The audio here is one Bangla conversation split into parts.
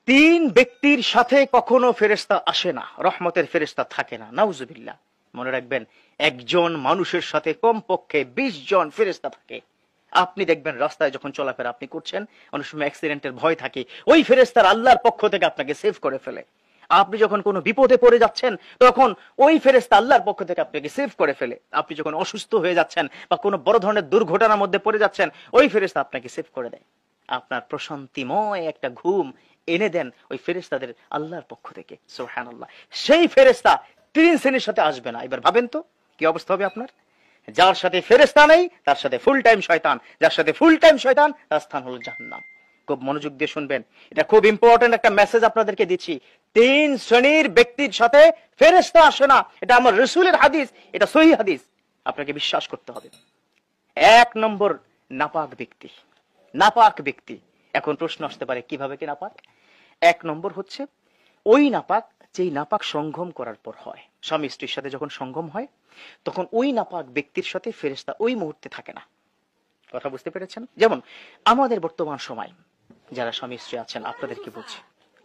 তিন ব্যক্তির সাথে কখনো ফেরেশতা আসে না, রহমতের ফেরেশতা থাকে না, নাউজুবিল্লাহ। মনে রাখবেন, একজন মানুষের সাথে কমপক্ষে 20 জন ফেরেশতা থাকে। আপনি দেখবেন রাস্তায় যখন চলাফেরা আপনি করছেন, অনেক সময় অ্যাক্সিডেন্টের ভয় থাকে, ওই ফেরেশতার আল্লাহর পক্ষ থেকে আপনাকে সেভ করে ফেলে। আপনি যখন কোনো বিপদে পড়ে যাচ্ছেন, তখন ওই ফেরেশতা আল্লাহর পক্ষ থেকে আপনাকে সেভ করে ফেলে। আপনি যখন অসুস্থ হয়ে যাচ্ছেন বা কোনো বড় ধরনের দুর্ঘটনার মধ্যে পড়ে যাচ্ছেন, ওই ফেরেশতা আপনাকে সেভ করে দেয়। আপনার প্রশান্তিময় একটা ঘুম এনে দেন ওই ফেরেশতাদের আল্লাহর পক্ষ থেকে, সুবহানাল্লাহ। সেই ফেরেশতা তিন শ্রেণীর সাথে আসবে না। এবার ভাবেন তো কি অবস্থা হবে আপনার। যার সাথে ফেরেশতা নেই তার সাথে ফুল টাইম শয়তান, যার সাথে ফুল টাইম শয়তান তার স্থান হলো জাহান্নাম। খুব মনোযোগ দিয়ে শুনবেন, এটা খুব ইম্পর্টেন্ট একটা মেসেজ আপনাদেরকে দিচ্ছি। তিন শ্রেণীর ব্যক্তির সাথে ফেরেশতা আসে না, এটা আমার রাসূলের হাদিস, এটা সহিহ হাদিস, আপনাকে বিশ্বাস করতে হবে। এক নম্বর, নাপাক ব্যক্তি। নাপাক ব্যক্তি। এখন প্রশ্ন আসতে পারে কিভাবে কি নাপাক। এক নম্বর হচ্ছে ওই নাপাক যেই নাপাক সঙ্গম করার পর হয়। স্বামী স্ত্রীর সাথে যখন সঙ্গম হয় তখন ওই নাপাক ব্যক্তির সাথে ফেরেশতা ওই মুহূর্তে থাকে না। কথা বুঝতে পেরেছেন? যেমন আমাদের বর্তমান সময় যারা স্বামী স্ত্রী আছেন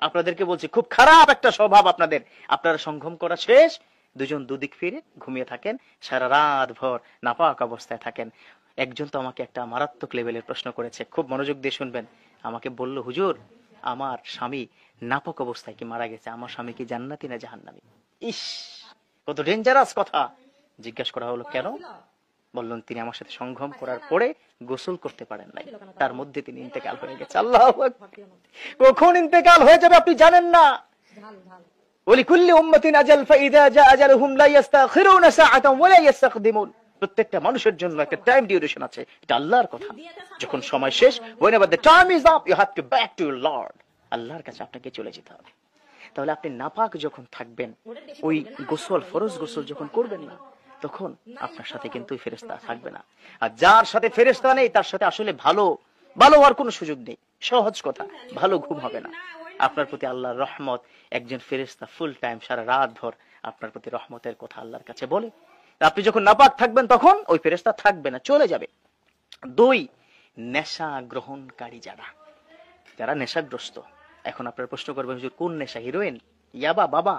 আপনাদেরকে বলছি খুব খারাপ একটা স্বভাব আপনাদের। আপনারা সঙ্গম করা শেষ, দুজন দুদিক ফিরে ঘুমিয়ে থাকেন, সারা রাত ভর নাপাক অবস্থায় থাকেন। একজন তো আমাকে একটা মারাত্মক লেভেলের প্রশ্ন করেছে, খুব মনোযোগ দিয়ে শুনবেন। আমাকে বলল, হুজুর আমার স্বামী নাপাক অবস্থায় কি মারা গেছে, আমার স্বামী কি জান্নাতি না জাহান্নামী? ইস, কত ডেঞ্জারাস কথা। জিজ্ঞাসা করা হলো কেন? বললেন তিনি আমার সাথে সঙ্গম করার পরে গোসল করতে পারেন নাই, তার মধ্যে তিনি ইন্তেকাল হয়ে গেছে। আল্লাহু আকবার। কখন ইন্তেকাল হয়ে যাবে আপনি জানেন না। ওয়ালিকুল্লি উম্মাতিন আজাল ফাইযা জা আজালুহুম লা ইস্তাখিরুনা সাআতান ওয়া লা ইস্তাকদিমুন। প্রত্যেকটা মানুষের জন্য একটা টাইম ডিউরেশন আছে, এটা আল্লাহর কথা। যখন সময় শেষ, whenever the time is up you have to back to your Lord, আল্লাহর কাছে আপনাকে চলে যেতে হবে। তাহলে আপনি নাপাক যখন থাকবেন, ওই গোসল, ফরজ গোসল যখন করবেন না, তখন আপনার সাথে কিন্তু ফেরেশতা থাকবে না। আর যার সাথে ফেরেশতা নেই তার সাথে আসলে ভালো হওয়ার কোনো সুযোগ নেই। সহজ কথা, ভালো ঘুম হবে না। আপনার প্রতি আল্লাহর রহমত, একজন ফেরেশতা ফুল টাইম সারা রাত ভর আপনার প্রতি রহমতের কথা আল্লাহর কাছে বলে। আপনি যখন নাপাক থাকবেন তখন ওই ফেরেশতা থাকবে না, চলে যাবে। দুই, নেশা গ্রহণকারী যারা নেশাগ্রস্ত। এখন আপনারা প্রশ্ন করবেন, হুজুর কোন নেশা, হিরোইন, ইয়াবা, বাবা?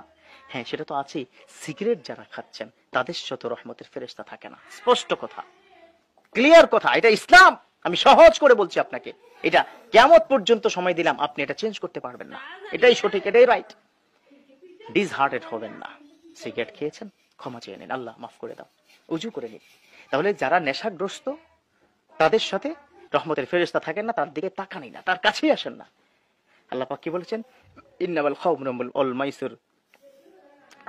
হ্যাঁ, সেটা তো আছেই। সিগারেট যারা খাচ্ছেন তাদের সাথে রহমতের ফেরেশতা থাকে না। স্পষ্ট কথা, ক্লিয়ার কথা, এটা ইসলাম। আমি সহজ করে বলছি আপনাকে, এটা কিয়ামত পর্যন্ত সময় দিলাম, আপনি এটা চেঞ্জ করতে পারবেন না। এটাই সঠিক, এটাই রাইট। ডিসহার্টেড হবেন না। সিগারেট খেয়েছেন, ক্ষমা চেয়ে নিন, আল্লাহ মাফ করে দাও, উজু করে নিন। তাহলে যারা নেশাগ্রস্ত তাদের সাথে রহমতের ফেরেশতা থাকেন না, তার দিকে তাকানি না, তার কাছেই আসেন না। আল্লাহ পাক কি বলেছেন? ইন্নামাল খামরু ওয়াল মাইসির।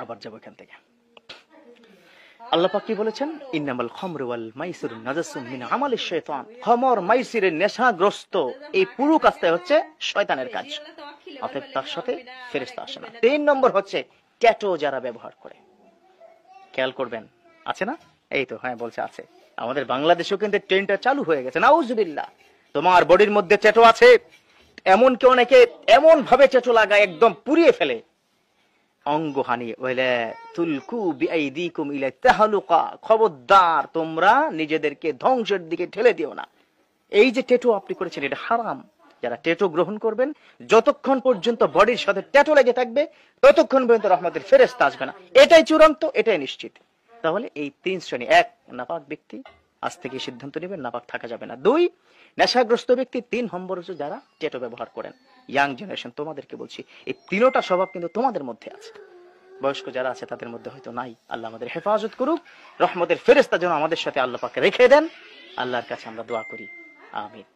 আবার যাব এখান থেকে। আল্লাহ পাক কি বলেছেন? ইন্নামাল খামরু ওয়াল মাইসির নাজাসুম মিন আমালিশ শাইতান। খামর মাইসিরের নেশাগ্রস্ত এই পুরো কাজটা হচ্ছে শয়তানের কাজ, অতএব তার সাথে ফেরেশতা আসে না। 3 নম্বর হচ্ছে ট্যাটু যারা ব্যবহার করে। খেয়াল করবেন, আছে না? এই তো, হ্যাঁ বলছে আছে। আমাদের বাংলাদেশেও কিন্তু ট্রেন্ডটা চালু হয়ে গেছে, নাউজুবিল্লাহ। তোমার বডির মধ্যে ট্যাটু আছে, এমনকি অনেকে এমন ভাবে ট্যাটু লাগায় একদম পুড়িয়ে ফেলে অঙ্গহানি। ওয়ালা তুলকু বিআইদিকুম ইলা তাহলুকা। খবরদার, তোমরা নিজেদেরকে ধ্বংসের দিকে ঠেলে দিও না। এই যে ট্যাটু আপনি করেছেন এটা হারাম। যারা ট্যাটু গ্রহণ করবেন, যতক্ষণ পর্যন্ত বডির সাথে ট্যাটু লেগে থাকবে ততক্ষণ পর্যন্ত রহমতের ফেরেশতা আসবে না। এটাই চূড়ান্ত, এটাই নিশ্চিত। তাহলে এই 3 শ্রেণী। 1, নাপাক ব্যক্তি, আজ থেকে সিদ্ধান্ত নেবেন নাপাক থাকা যাবে না। 2, নেশাগ্রস্ত ব্যক্তি। 3 নম্বর হচ্ছে যারা ট্যাটু ব্যবহার করেন। ইয়াং জেনারেশন, তোমাদেরকে বলছি, এই 3টা স্বভাব কিন্তু তোমাদের মধ্যে আছে। বয়স্ক যারা আছে তাদের মধ্যে হয়তো নাই। আল্লাহ আমাদের হেফাজত করুক, রহমতের ফেরেশতা যেন আমাদের সাথে আল্লাহ পাক রেখে দেন। আল্লাহর কাছে আমরা দোয়া করি, আমিন।